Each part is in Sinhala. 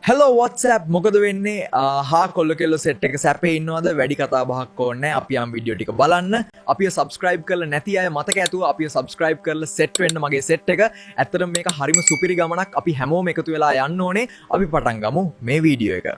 Hello WhatsApp මොකද වෙන්නේ හා කොල්ල කෙල්ල සෙට් එක සැපේ ඉන්නවද වැඩි කතා බහක් ඕනේ අපි යම් වීඩියෝ ටික බලන්න අපිව subscribe කරලා නැති අය මතක ඇතුව අපිව subscribe කරලා set වෙන්න මගේ set එක ඇත්තටම මේක හරිම සුපිරි ගමනක් අපි හැමෝම එකතු වෙලා යන්න ඕනේ අපි පටන් ගමු මේ වීඩියෝ එක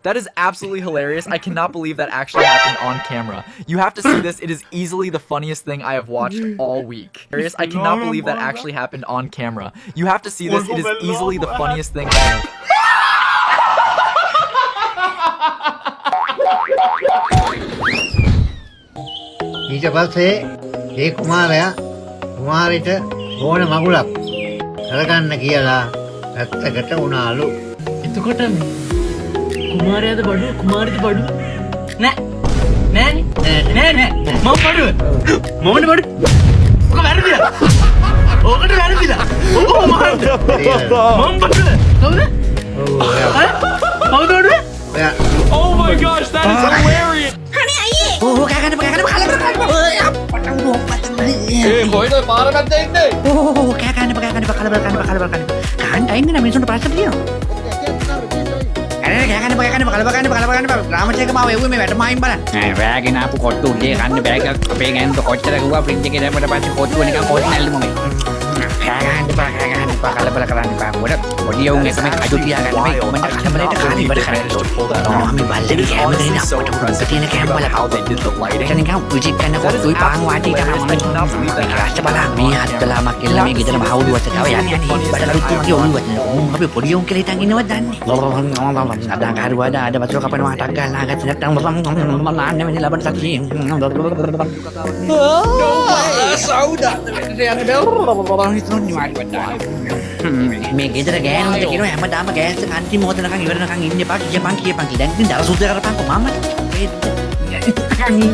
That is absolutely hilarious. I cannot believe that actually happened on camera. You have to see this. It is easily the funniest thing I have watched all week. I cannot believe that actually happened on camera. You have to see this. It is easily the funniest thing I have. ඊට පස්සේ ඒ කුමාරයා කුමාරිට ඕන මගුලක් කරගන්න කියලා පැත්තකට වුණාලු. එතකොට කුමාරයාද බඩු කුමාරිද බඩු නෑ නෑ මම බඩු මොකද බඩු ඔක වැරදිලා ඔකට වැරදිලා ඔක මම බඩු කවුද කවුද Oh my gosh that is hilarious අනේ අයියේ ඕ කෑගන්න කලබල අපට උඩ ඒ කොයිද පාර මැද්දේ ඉන්නේ ඕ කෑගන්න කලබල ගන්න අයින්නේ නම් මිනිස්සුන්ට ප්‍රශ්න තියෙනවා කලබගන්න රාමචේක මාව එව්වේ මේ වැටමායින් බලන්න. නෑ වැයාගෙන ආපු කොට්ටු උඩේ ගන්න බෑග් එකක් අපේ ගෑනුට කොච්චර ගුවා ෆ්‍රිජ් එකේ දැම්මට පස්සේ කොට්ටුව නිකන් කොට් නැල්ලු මම. කෑගන්න කලබල කරන්න එපා. පොඩි උන් එකම කඩු තියාගන්න මේ ඔබට කලබලයට කාලි ඉවර කරන්න. මම බල්ලේ කැම දෙන්න අපට උඩ තියෙන කැම බලපන්. ඒක නිකන් උජි කන කොට්ටුයි පාන් වාටි තමයි රාෂ්ට බලන්න මේ හත්කලාමක් එල්ල මේ ගෙදර බහවුලුවට තව යන්නේ. බඩලුත් මගේ ඔළුවට. අපි පොඩි උන් කියලා හිටන් ඉන්නවද දන්නේ. අදාන් කාරුවාද ආද වතුර කපනවා ටක් ගාලා ගත්ත නැත්නම් මම නාන්නේ මෙන්න ලබන සතියේ සෞදා මේ ගෙදර ගෑනුන්ට කියනවා හැමදාම ගෑස් එක අන්තිම මොහොතනකම් ඉවරනකම් ඉන්න එපා කියපන් දැන් ඉතින් දර සුද්ධ කරපන්කෝ මම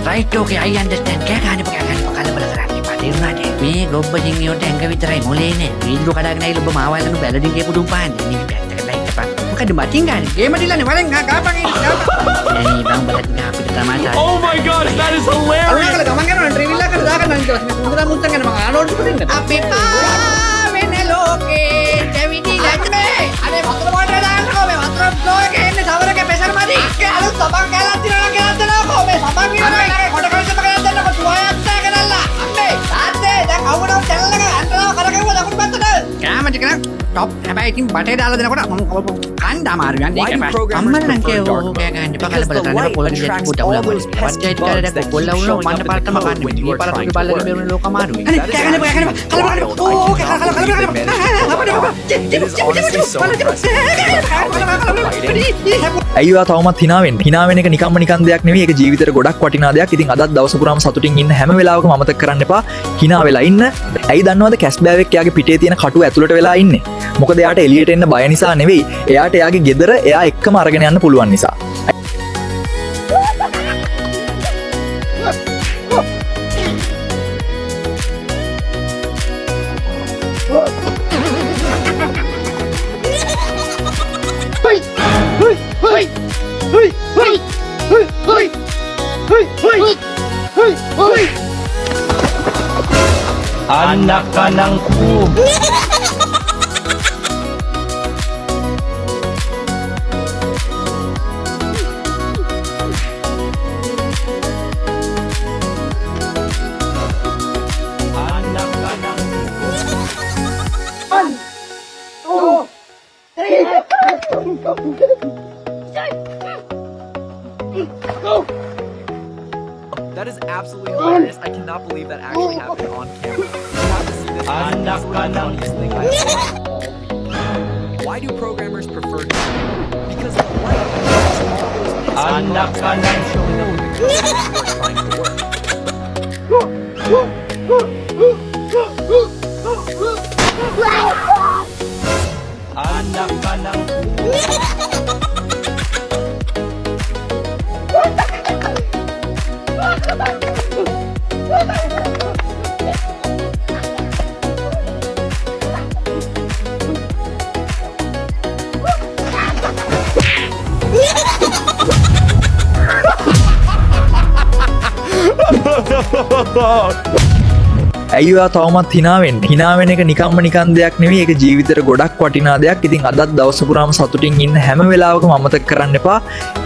right okay I understand කෑගානේ කලබල කරන්න එපා තේරුණාද මේ ගොබ්බකින් යොට ඇඟ විතරයි මොලේ නේ වීදුරු කඩගෙන ඇවිල්ලා ඔබ මාවල්ලනු බැලඩින් ගේපු දුම් පාන්නේ නේ පැත්තකට ලයිට් එක මොකද මටින් ගන්න ගේම දිලන්නේ වරෙන් ගාපන් එන්නේ බං බලත් අපිට තමයි Oh my gosh that is hilarious අරගෙන ගමන් යනවා ට්‍රේවිල් එකකට දාගන්න ඉතලා මුදලා මුත්තන් යන මම ආනෝඩ් දෙන්න අපි පාවෙන ලෝකේ දෙවිදි ගන්නේ අනේ වතුර බෝටල් දාන්නකෝ මේ වතුර ෆ්ලෝ එකේ ඉන්නේ සවරක ප්‍රෙෂර් මදි අක්කේ අලුත් සබන් කැලක් දිනනවා කියලා දෙනකෝ මේ සබන් විතරයි කොට කවිත මගයක් දෙන්නකෝ තුවායක් දාගෙනල්ලා අම්මේ තාත්තේ දැන් අවුණව චැනල් එක අන්ටලා කරගෙවුවා දකුණු පැත්තට කැමති කෙනා ටොප් හැබැයි ඉතින් බටේ දාලා දෙනකොට මම කන්න අමාරු යන්නේ ඒක අම්මලා නම් කියෝ කෑ ගන්න එපා කලබල කරන්න පොළොන් දෙට පුට උලා මොලේ වට්ටේට් කරලා දැක්ක කොල්ල වුණා මන්න පාරටම කන්නේ මේ පාරට බල්ලගේ බේරුනේ ලෝක අමාරුයි අනේ කෑ ගන්න කලබල ඕ කලබල ඇයිවා තවමත් හිනාවෙන් එක නිකම්ම නිකන් දෙයක් නෙවෙයි ඒක ජීවිතේට ගොඩක් වටිනා දෙයක්. ඉතින් අදත් දවස පුරාම සතුටින් ඉන්න හැම වෙලාවකම අමතක කරන්න එපා හිනා වෙලා ඉන්න. ඇයි දන්නවද කැස්බෑවෙක් එයාගේ පිටේ තියෙන කටුව ඇතුළට වෙලා ඉන්නේ. මොකද එයාට එළියට එන්න බය නිසා නෙවෙයි. එයාට එයාගේ ගෙදර එයා එක්කම අරගෙන යන්න පුළුවන් නිසා. anak kanangku That is absolutely hilarious. I cannot believe that actually happened on camera. You have to see this. This is the funniest thing I have watched all week. Why do programmers prefer to because the light makes all those pixels Anak ka ng showing up in the code that you are trying to work. anak ka ng Ha ha ha ha! ඇයිවා තවමත් හිනාවෙන් හිනාවෙන එක නිකම්ම නිකන් දෙයක් නෙවෙයි ඒක ජීවිතේට ගොඩක් වටිනා දෙයක්. ඉතින් අදත් දවස පුරාම සතුටින් ඉන්න හැම වෙලාවකම අමතක කරන්න එපා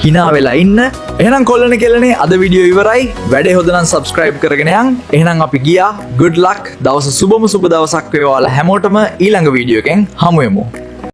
හිනා වෙලා ඉන්න. එහෙනම් කොල්ලනේ කෙල්ලනේ අද වීඩියෝ ඉවරයි. වැඩේ හොඳ නම් subscribe කරගෙන යන්න. එහෙනම් අපි ගියා. good luck. දවස සුබම සුබ දවසක් වේවා හැමෝටම ඊළඟ වීඩියෝ එකෙන් හමු වෙමු.